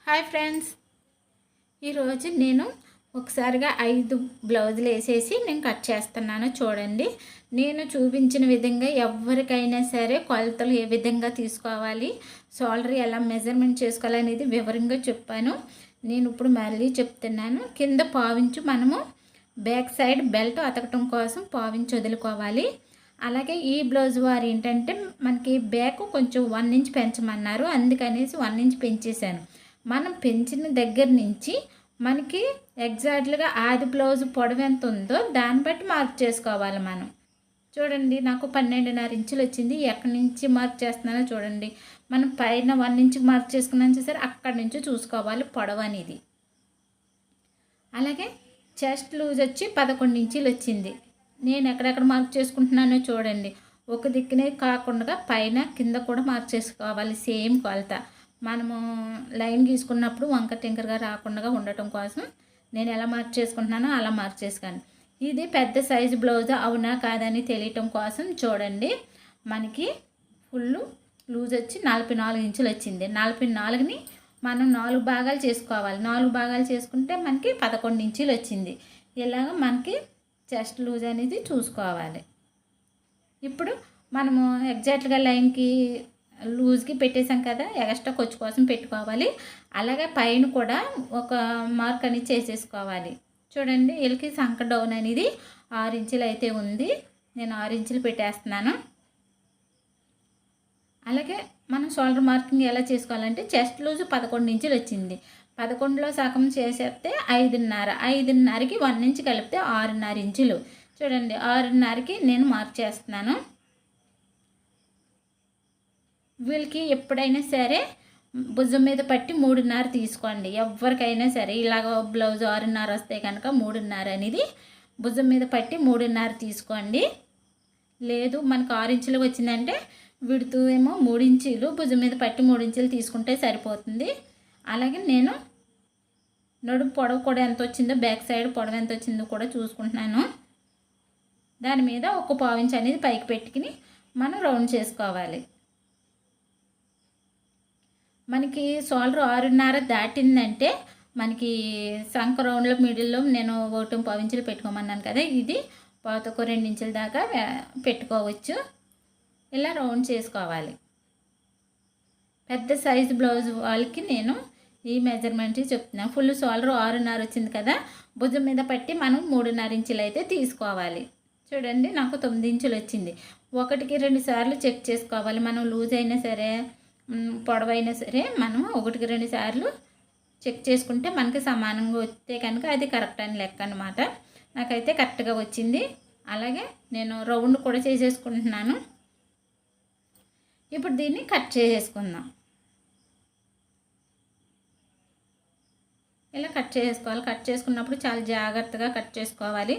Hi friends, ఈరోజు నేను ఒకసారిగా 5 బ్లౌజులు వేసేసి నేను కట్ చేస్తున్నాను. చూడండి, నేను చూపించిన విధంగా ఎవరికైనా సరే కొలతలు ఏ విధంగా తీసుకోవాలి, షోల్డర్ ఎలా మెజర్మెంట్ చేసుకోవాలనేది వివరంగా చెప్పాను. నేను ఇప్పుడు మళ్ళీ చెప్తున్నాను. కింద పావించు మనము బ్యాక్ సైడ్ బెల్ట్ అతకటం కోసం పావించి వదులుకోవాలి. అలాగే ఈ బ్లౌజ్ వారు ఏంటంటే మనకి బ్యాక్ కొంచెం 1 ఇంచ్ పెంచమన్నారు, అందుకనేసి 1 ఇంచ్ పెంచేశాను. మనం పెంచిన దగ్గర నుంచి మనకి ఎగ్జాక్ట్గా ఆది బ్లౌజ్ పొడవు ఎంత ఉందో దాన్ని బట్టి మార్క్ చేసుకోవాలి మనం. చూడండి, నాకు 12.5 ఇంచులు వచ్చింది. ఎక్కడి నుంచి మార్క్ చేస్తున్నానో చూడండి. మనం పైన 1 ఇంచుకి మార్క్ చేసుకున్నాం సరే, అక్కడి నుంచి చూసుకోవాలి పొడవు అనేది. అలాగే చెస్ట్ లూజ్ వచ్చి 11 ఇంచులు వచ్చింది. నేను ఎక్కడెక్కడ మార్క్ చేసుకుంటున్నానో చూడండి. ఒక దిక్కునే కాకుండా పైన కింద కూడా మార్క్ చేసుకోవాలి, సేమ్ కొలత. మనము లైన్ గీసుకున్నప్పుడు వంక టింకర్గా రాకుండా ఉండటం కోసం నేను ఎలా మార్క్ చేసుకుంటున్నానో అలా మార్క్ చేసుకోండి. ఇది పెద్ద సైజు బ్లౌజ్ అవునా కాదని తెలియటం కోసం చూడండి, మనకి ఫుల్ లూజ్ వచ్చి 44 ఇంచులు వచ్చింది. 44ని మనం 4 భాగాలు చేసుకోవాలి. 4 భాగాలు చేసుకుంటే మనకి 11 ఇంచులు వచ్చింది. ఇలాగ మనకి చెస్ట్ లూజ్ అనేది చూసుకోవాలి. ఇప్పుడు మనము ఎగ్జాక్ట్గా లైన్కి లూజ్కి పెట్టేసాం కదా, ఎక్స్ట్రా ఖర్చు కోసం పెట్టుకోవాలి. అలాగే పైన కూడా ఒక మార్క్ అనేది చేసేసుకోవాలి. చూడండి, వీళ్ళకి సంక డౌన్ అనేది 6 ఇంచులు అయితే ఉంది. నేను 6 ఇంచులు పెట్టేస్తున్నాను. అలాగే మనం షోల్డర్ మార్కింగ్ ఎలా చేసుకోవాలంటే చెస్ట్ లూజ్ 11 ఇంచులు వచ్చింది. 11లో సగం చేసేస్తే 5.5. 5.5కి 1 ఇంచ్ కలిపితే 6.5 ఇంచులు. చూడండి, 6.5కి నేను మార్క్ చేస్తున్నాను. వీళ్ళకి ఎప్పుడైనా సరే భుజం మీద పట్టి 3.5 తీసుకోండి. ఎవరికైనా సరే ఇలాగ బ్లౌజ్ 6.5 వస్తే కనుక 3.5 అనేది భుజం మీద పట్టి 3.5 తీసుకోండి. లేదు మనకు 6 ఇంచులు వచ్చిందంటే విడుతూ ఏమో 3 ఇంచులు, భుజం మీద పట్టి 3 ఇంచులు తీసుకుంటే సరిపోతుంది. అలాగే నేను నడుము పొడవు కూడా ఎంత వచ్చిందో, బ్యాక్ సైడ్ పొడవు ఎంత వచ్చిందో కూడా చూసుకుంటున్నాను. దాని మీద ఒక పావు ఇంచ్ అనేది పైకి పెట్టుకుని మనం రౌండ్ చేసుకోవాలి. మనకి షోల్డర్ 6.5 దాటిందంటే మనకి సంక రౌండ్లో మిడిల్లో నేను 1.5 ఇంచులు పెట్టుకోమన్నాను కదా, ఇది పాతకు 2 ఇంచుల దాకా పెట్టుకోవచ్చు. ఇలా రౌండ్ చేసుకోవాలి. పెద్ద సైజు బ్లౌజ్ వాళ్ళకి నేను ఈ మెజర్మెంట్ చెప్తున్నాను. ఫుల్ షోల్డర్ 6.5 వచ్చింది కదా, భుజం మీద పట్టి మనం 3.5 ఇంచులు అయితే తీసుకోవాలి. చూడండి, నాకు 9 ఇంచులు వచ్చింది. 1కి 2 సార్లు చెక్ చేసుకోవాలి. మనం లూజ్ అయినా సరే పొడవైనా సరే మనం 1కి 2 సార్లు చెక్ చేసుకుంటే మనకి సమానంగా వస్తే కనుక అది కరెక్ట్ అని లెక్క అనమాట. నాకైతే కరెక్ట్గా వచ్చింది. అలాగే నేను రౌండ్ కూడా చేసేసుకుంటున్నాను. ఇప్పుడు దీన్ని కట్ చేసేసుకుందాం. ఇలా కట్ చేసుకోవాలి. కట్ చేసుకున్నప్పుడు చాలా జాగ్రత్తగా కట్ చేసుకోవాలి,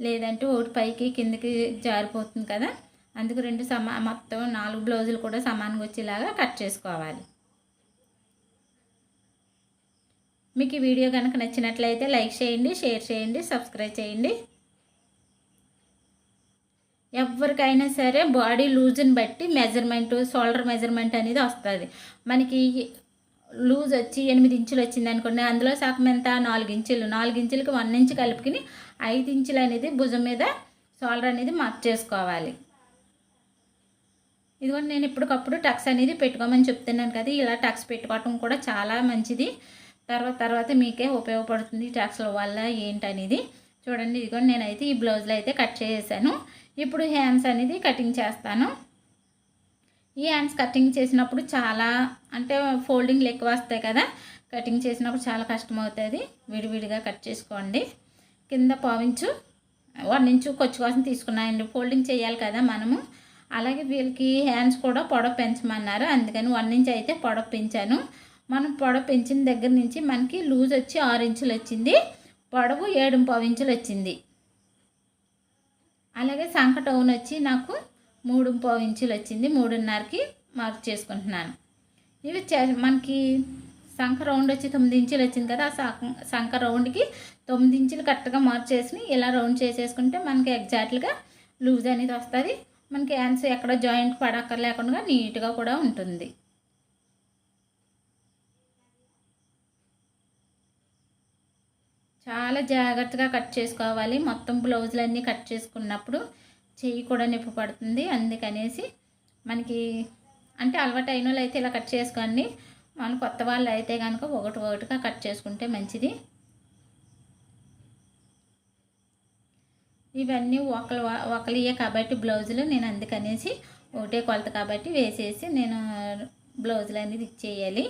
లేదంటే ఒకటి పైకి కిందకి జారిపోతుంది కదా. అందుకు మొత్తం 4 బ్లౌజులు కూడా సమానంగా వచ్చేలాగా కట్ చేసుకోవాలి. మీకు ఈ వీడియో కనుక నచ్చినట్లయితే లైక్ చేయండి, షేర్ చేయండి, సబ్స్క్రైబ్ చేయండి. ఎవరికైనా సరే బాడీ లూజ్ని బట్టి మెజర్మెంట్, షోల్డర్ మెజర్మెంట్ అనేది వస్తుంది. మనకి లూజ్ వచ్చి 8 ఇంచులు వచ్చింది అనుకోండి, అందులో సగం ఎంత 4 ఇంచులు. 4 ఇంచులకి 1 ఇంచ్ కలుపుకుని 5 ఇంచులు అనేది భుజం మీద షోల్డర్ అనేది మార్క్ చేసుకోవాలి. ఇదిగోండి, నేను ఇప్పటికప్పుడు టక్స్ అనేది పెట్టుకోమని చెప్తున్నాను కదా, ఇలా టక్స్ పెట్టుకోవటం కూడా చాలా మంచిది. తర్వాత మీకే ఉపయోగపడుతుంది టక్స్ల వల్ల ఏంటనేది. చూడండి, ఇదిగోండి నేనైతే ఈ బ్లౌజ్లో అయితే కట్ చేసాను. ఇప్పుడు హ్యాండ్స్ అనేది కటింగ్ చేస్తాను. ఈ హ్యాండ్స్ కటింగ్ చేసినప్పుడు చాలా అంటే ఫోల్డింగ్లు ఎక్కువ వస్తాయి కదా, కటింగ్ చేసినప్పుడు చాలా కష్టం అవుతుంది. విడివిడిగా కట్ చేసుకోండి. కింద పావించు 1 ఇంచు ఖర్చు కోసం తీసుకున్నాయండి, ఫోల్డింగ్ చేయాలి కదా మనము. అలాగే వీళ్ళకి హ్యాండ్స్ కూడా పొడవు పెంచమన్నారు, అందుకని 1 ఇంచ్ అయితే పొడవు పెంచాను. మనం పొడవు పెంచిన దగ్గర నుంచి మనకి లూజ్ వచ్చి 6 ఇంచులు వచ్చింది, పొడవు 7.5 ఇంచులు వచ్చింది. అలాగే సంక డౌన్ వచ్చి నాకు 3.5 ఇంచులు వచ్చింది. 3.5కి మార్క్ చేసుకుంటున్నాను. ఇవి మనకి సంక రౌండ్ వచ్చి 9 ఇంచులు వచ్చింది కదా, సంక రౌండ్కి 9 ఇంచులు కరెక్ట్గా మార్క్ చేసి ఇలా రౌండ్ చేసేసుకుంటే మనకి ఎగ్జాక్ట్గా లూజ్ అనేది వస్తుంది. మనకి హ్యాండ్స్ ఎక్కడ జాయింట్ పడక్కర్లేకుండా నీట్గా కూడా ఉంటుంది. చాలా జాగ్రత్తగా కట్ చేసుకోవాలి. మొత్తం బ్లౌజులన్నీ కట్ చేసుకున్నప్పుడు చెయ్యి కూడా నొప్పి పడుతుంది. అందుకనేసి మనకి అంటే అలవాటు అయిన వాళ్ళు అయితే ఇలా కట్ చేసుకోండి. మన కొత్త వాళ్ళు అయితే కనుక ఒకటిగా కట్ చేసుకుంటే మంచిది. ఇవన్నీ ఒకలియే కాబట్టి బ్లౌజులు నేను అందుకనేసి ఒకటే కొలత కాబట్టి వేసేసి నేను బ్లౌజులు అనేది ఇచ్చేయాలి.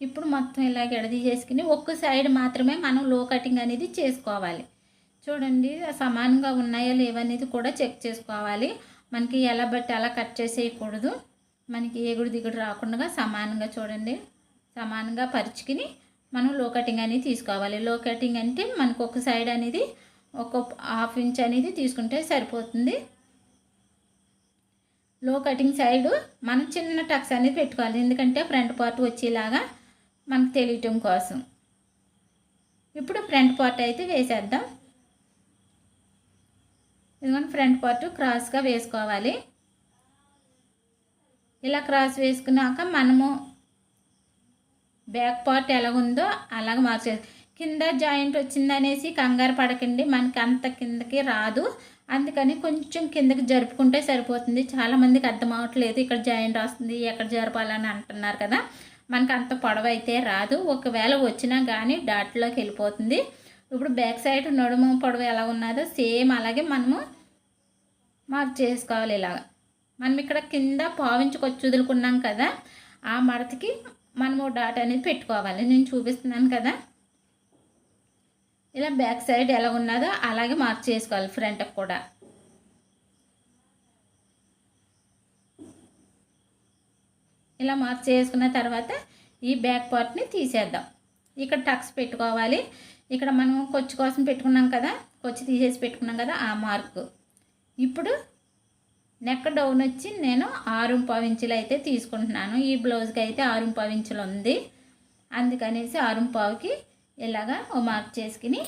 ఇప్పుడు మొత్తం ఇలా ఎడదీసేసుకుని ఒక్క సైడ్ మాత్రమే మనం లో కటింగ్ అనేది చేసుకోవాలి. చూడండి సమానంగా ఉన్నాయా లేవనేది కూడా చెక్ చేసుకోవాలి. మనకి ఎలా బట్టి అలా కట్ చేసేయకూడదు. మనకి ఎగుడు దిగుడు రాకుండా సమానంగా చూడండి సమానంగా పరుచుకుని మనం లో కటింగ్ అనేది తీసుకోవాలి. లో కటింగ్ అంటే మనకు ఒక సైడ్ అనేది ఒక ½ ఇంచ్ అనేది తీసుకుంటే సరిపోతుంది. లో కటింగ్ సైడు మనం చిన్న టక్స్ అనేది పెట్టుకోవాలి. ఎందుకంటే ఫ్రంట్ పార్ట్ వచ్చేలాగా మనకు తెలియటం కోసం. ఇప్పుడు ఫ్రంట్ పార్ట్ అయితే వేసేద్దాం. ఇదిగోండి ఫ్రంట్ పార్ట్ క్రాస్గా వేసుకోవాలి. ఇలా క్రాస్ వేసుకున్నాక మనము బ్యాక్ పార్ట్ ఎలా ఉందో అలాగ మార్చేసి కింద జాయింట్ వచ్చిందనేసి కంగారు పడకండి. మనకి అంత కిందకి రాదు. అందుకని కొంచెం కిందకి జరుపుకుంటే సరిపోతుంది. చాలామందికి అర్థం అవ్వట్లేదు ఇక్కడ జాయింట్ వస్తుంది ఎక్కడ జరపాలని అంటున్నారు కదా. మనకు అంత పొడవు అయితే రాదు. ఒకవేళ వచ్చినా కానీ డాట్లోకి వెళ్ళిపోతుంది. ఇప్పుడు బ్యాక్ సైడ్ నడుము పొడవు ఎలా ఉన్నదో సేమ్ అలాగే మనము మార్క్ చేసుకోవాలి. ఇలాగ మనం ఇక్కడ కింద పావించుకొచ్చి వదులుకున్నాం కదా ఆ మడతకి మనము డాట్ అనేది పెట్టుకోవాలి. నేను చూపిస్తున్నాను కదా ఇలా బ్యాక్ సైడ్ ఎలా ఉన్నదో అలాగే మార్క్ చేసుకోవాలి. ఫ్రంట్కి కూడా ఇలా మార్క్ చేసుకున్న తర్వాత ఈ బ్యాక్ పార్ట్ని తీసేద్దాం. ఇక్కడ టక్స్ పెట్టుకోవాలి. ఇక్కడ మనం కొచ్చు కోసం పెట్టుకున్నాం కదా కొచ్చి తీసేసి పెట్టుకున్నాం కదా ఆ మార్కు. ఇప్పుడు నెక్ డౌన్ వచ్చి నేను 6.5 ఇంచులు అయితే తీసుకుంటున్నాను. ఈ బ్లౌజ్కి అయితే 6.5 ఇంచులు ఉంది. అందుకనేసి 6.5కి ఇలాగా ఓ మార్క్ చేసుకుని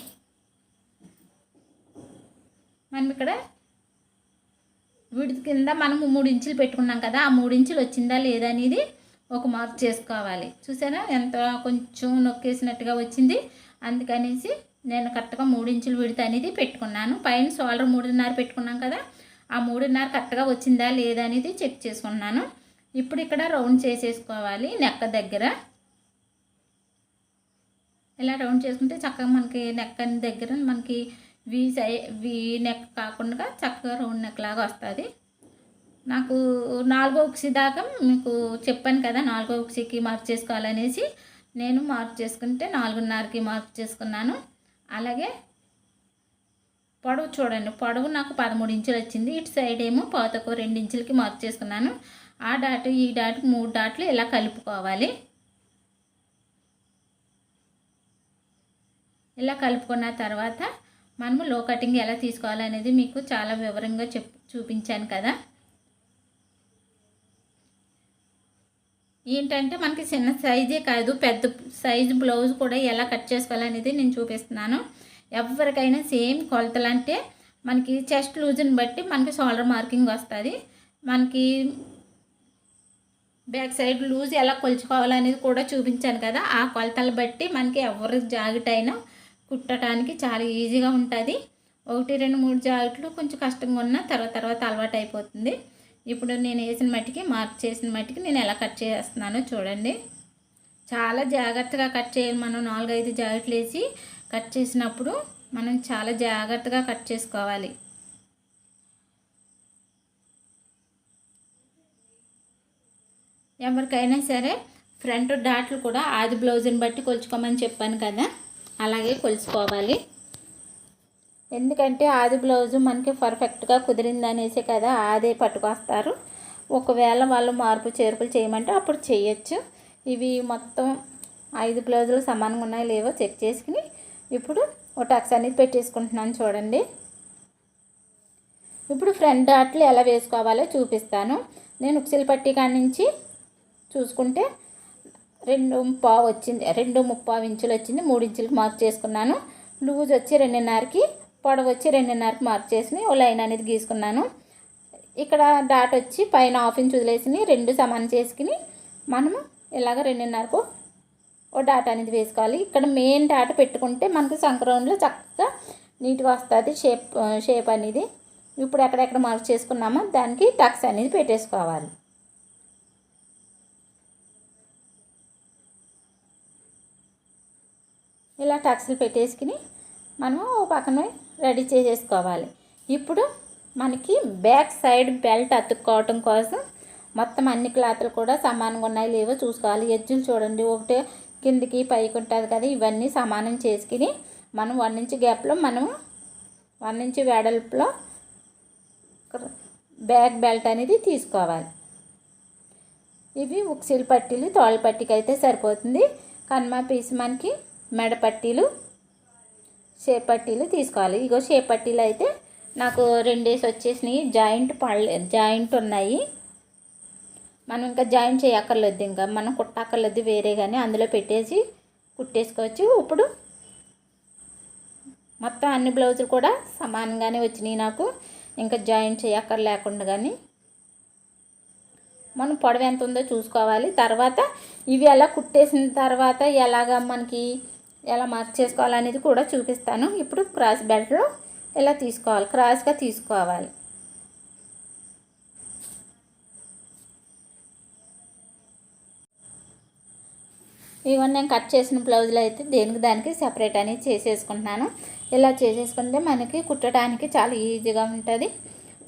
మనం ఇక్కడ విడత కింద మనం 3 ఇంచులు పెట్టుకున్నాం కదా ఆ 3 ఇంచులు వచ్చిందా లేదా అనేది ఒక మార్క్ చేసుకోవాలి. చూసారా ఎంత కొంచెం నొక్కేసినట్టుగా వచ్చింది. అందుకనేసి నేను కరెక్ట్గా 3 ఇంచులు విడత అనేది పెట్టుకున్నాను. పైన షోల్డర్ 3.5 పెట్టుకున్నాం కదా ఆ 3.5 కరెక్ట్గా వచ్చిందా లేదా అనేది చెక్ చేసుకున్నాను. ఇప్పుడు ఇక్కడ రౌండ్ చేసేసుకోవాలి. నెక్ దగ్గర ఇలా రౌండ్ చేసుకుంటే చక్కగా మనకి నెక్ దగ్గర మనకి వీ నెక్ కాకుండా చక్కగా రౌండ్ నెక్ లాగా వస్తుంది. నాకు 4వ ఉక్సీ దాకా మీకు చెప్పాను కదా 4వ ఉక్సీకి మార్క్ చేసుకోవాలనేసి నేను మార్క్ చేసుకుంటే 4.5కి మార్క్ చేసుకున్నాను. అలాగే పొడవు చూడండి పొడవు నాకు 13 ఇంచులు వచ్చింది. ఇటు సైడ్ ఏమో పాతకు 2 ఇంచులకి మార్క్ చేసుకున్నాను. ఆ డాట్ ఈ డాట్ 3 డాట్లు ఇలా కలుపుకోవాలి. ఇలా కలుపుకున్న తర్వాత మనము లో కటింగ్ ఎలా తీసుకోవాలనేది మీకు చాలా వివరంగా చూపించాను కదా. ఏంటంటే మనకి చిన్న సైజే కాదు పెద్ద సైజు బ్లౌజ్ కూడా ఎలా కట్ చేసుకోవాలనేది నేను చూపిస్తున్నాను. ఎవరికైనా సేమ్ కొలతలు అంటే మనకి చెస్ట్ లూజ్ని బట్టి మనకి షోల్డర్ మార్కింగ్ వస్తుంది. మనకి బ్యాక్ సైడ్ లూజ్ ఎలా కొలుచుకోవాలనేది కూడా చూపించాను కదా. ఆ కొలతలు బట్టి మనకి ఎవరి జాకెట్ అయినా కుట్టడానికి చాలా ఈజీగా ఉంటుంది. 1, 2, 3 జాకెట్లు కొంచెం కష్టంగా ఉన్న తర్వాత అలవాటు అయిపోతుంది. ఇప్పుడు నేను వేసిన మట్టికి మార్క్ చేసిన మట్టికి నేను ఎలా కట్ చేస్తున్నానో చూడండి. చాలా జాగ్రత్తగా కట్ చేయాలి. మనం 4-5 జాకెట్లు వేసి కట్ చేసినప్పుడు మనం చాలా జాగ్రత్తగా కట్ చేసుకోవాలి. ఎవరికైనా సరే ఫ్రంట్ డాట్లు కూడా ఆది బ్లౌజ్ని బట్టి కొలుచుకోమని చెప్పాను కదా అలాగే కొలుచుకోవాలి. ఎందుకంటే ఆది బ్లౌజు మనకి పర్ఫెక్ట్గా కుదిరిందనేసి కదా ఆదే పట్టుకొస్తారు. ఒకవేళ వాళ్ళు మార్పు చేర్పులు చేయమంటే అప్పుడు చేయొచ్చు. ఇవి మొత్తం 5 బ్లౌజులు సమానంగా ఉన్నాయో లేవో చెక్ చేసుకుని ఇప్పుడు ఒక టక్స్ అనేది పెట్టేసుకుంటున్నాను చూడండి. ఇప్పుడు ఫ్రంట్ డాట్లు ఎలా వేసుకోవాలో చూపిస్తాను. నేను ఉక్సిల్ పట్టీ కాడి నుంచి చూసుకుంటే 2.5 వచ్చింది. 2.5 ఇంచులు వచ్చింది. 3 ఇంచులకి మార్క్ చేసుకున్నాను. లూజ్ వచ్చి 2.5కి పొడవు వచ్చి 2.5కి మార్క్ చేసి ఓ లైన్ అనేది గీసుకున్నాను. ఇక్కడ డాట్ వచ్చి పైన ½ ఇంచ్ వదిలేసి 2 సమానం చేసుకుని మనము ఇలాగ 2.5కు ఓ డాట్ అనేది వేసుకోవాలి. ఇక్కడ మెయిన్ డాట్ పెట్టుకుంటే మనకు సంక్రౌండ్లో చక్కగా నీట్గా వస్తుంది షేప్ అనేది. ఇప్పుడు ఎక్కడెక్కడ మార్క్ చేసుకున్నామో దానికి టక్స్ అనేది పెట్టేసుకోవాలి. ఇలా టక్స్లు పెట్టేసుకుని మనం పక్కన రెడీ చేసేసుకోవాలి. ఇప్పుడు మనకి బ్యాక్ సైడ్ బెల్ట్ అతుక్కోవటం కోసం మొత్తం అన్ని క్లాత్లు కూడా సమానంగా ఉన్నాయి లేవో చూసుకోవాలి. ఎడ్జులు చూడండి, ఒకటే కిందికి పైకి ఉంటుంది కదా, ఇవన్నీ సమానం చేసుకుని మనం 1 ఇంచ్ గ్యాప్లో మనం 1 ఇంచ్ వెడల్పులో బ్యాక్ బెల్ట్ అనేది తీసుకోవాలి. ఇవి ఉక్సిల్ పట్టీలు, తోళ్ళ పట్టీకి అయితే సరిపోతుంది. కన్మా పీస్ మనకి మెడ పట్టీలు, షేప్ పట్టీలు తీసుకోవాలి. ఇగో షేప్ పట్టీలు అయితే నాకు 2 వచ్చేసినాయి. జాయింట్ ఉన్నాయి. మనం ఇంకా జాయింట్ చేయక్కర్లేదు, ఇంకా మనం కుట్టక్కర్లేదు వేరే, కానీ అందులో పెట్టేసి కుట్టేసుకోవచ్చు. ఇప్పుడు మొత్తం అన్ని బ్లౌజులు కూడా సమానంగానే వచ్చినాయి నాకు, ఇంకా జాయింట్ చేయక్కర్లేకుండా. కానీ మనం పొడవు ఎంత ఉందో చూసుకోవాలి. తర్వాత ఇవి ఎలా కుట్టేసిన తర్వాత మనకి ఎలా మార్క్ చేసుకోవాలనేది కూడా చూపిస్తాను. ఇప్పుడు క్రాస్ బెల్ట్లో ఇలా తీసుకోవాలి, క్రాస్గా తీసుకోవాలి. ఇవన్నీ నేను కట్ చేసిన బ్లౌజులు అయితే దేనికి దానికి సెపరేట్ అనేది చేసేసుకుంటున్నాను. ఇలా చేసేసుకుంటే మనకి కుట్టడానికి చాలా ఈజీగా ఉంటుంది,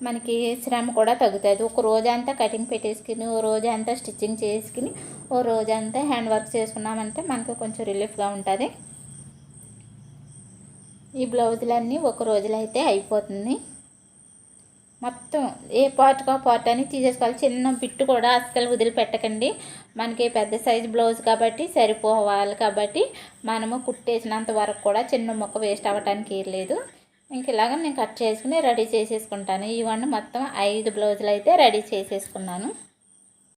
మనకి శ్రమ కూడా తగ్గుతుంది. ఒక రోజంతా కటింగ్ పెట్టేసుకుని, ఓ రోజంతా స్టిచ్చింగ్ చేసుకుని, ఓ రోజంతా హ్యాండ్ వర్క్ చేసుకున్నామంటే మనకు కొంచెం రిలీఫ్గా ఉంటుంది. ఈ బ్లౌజులన్నీ ఒక రోజులో అయితే అయిపోతుంది. మొత్తం ఏ పార్ట్గా పార్ట్ అని తీసేసుకోవాలి. చిన్న బిట్టు కూడా అస్సలు వదిలిపెట్టకండి. మనకి పెద్ద సైజు బ్లౌజ్ కాబట్టి సరిపోవాలి, కాబట్టి మనము కుట్టేసినంత వరకు కూడా చిన్న ముక్క వేస్ట్ అవ్వడానికి లేదు. ఇంక ఇలాగ నేను కట్ చేసుకుని రెడీ చేసేసుకుంటాను. ఇవన్నీ మొత్తం 5 బ్లౌజులు అయితే రెడీ చేసేసుకున్నాను.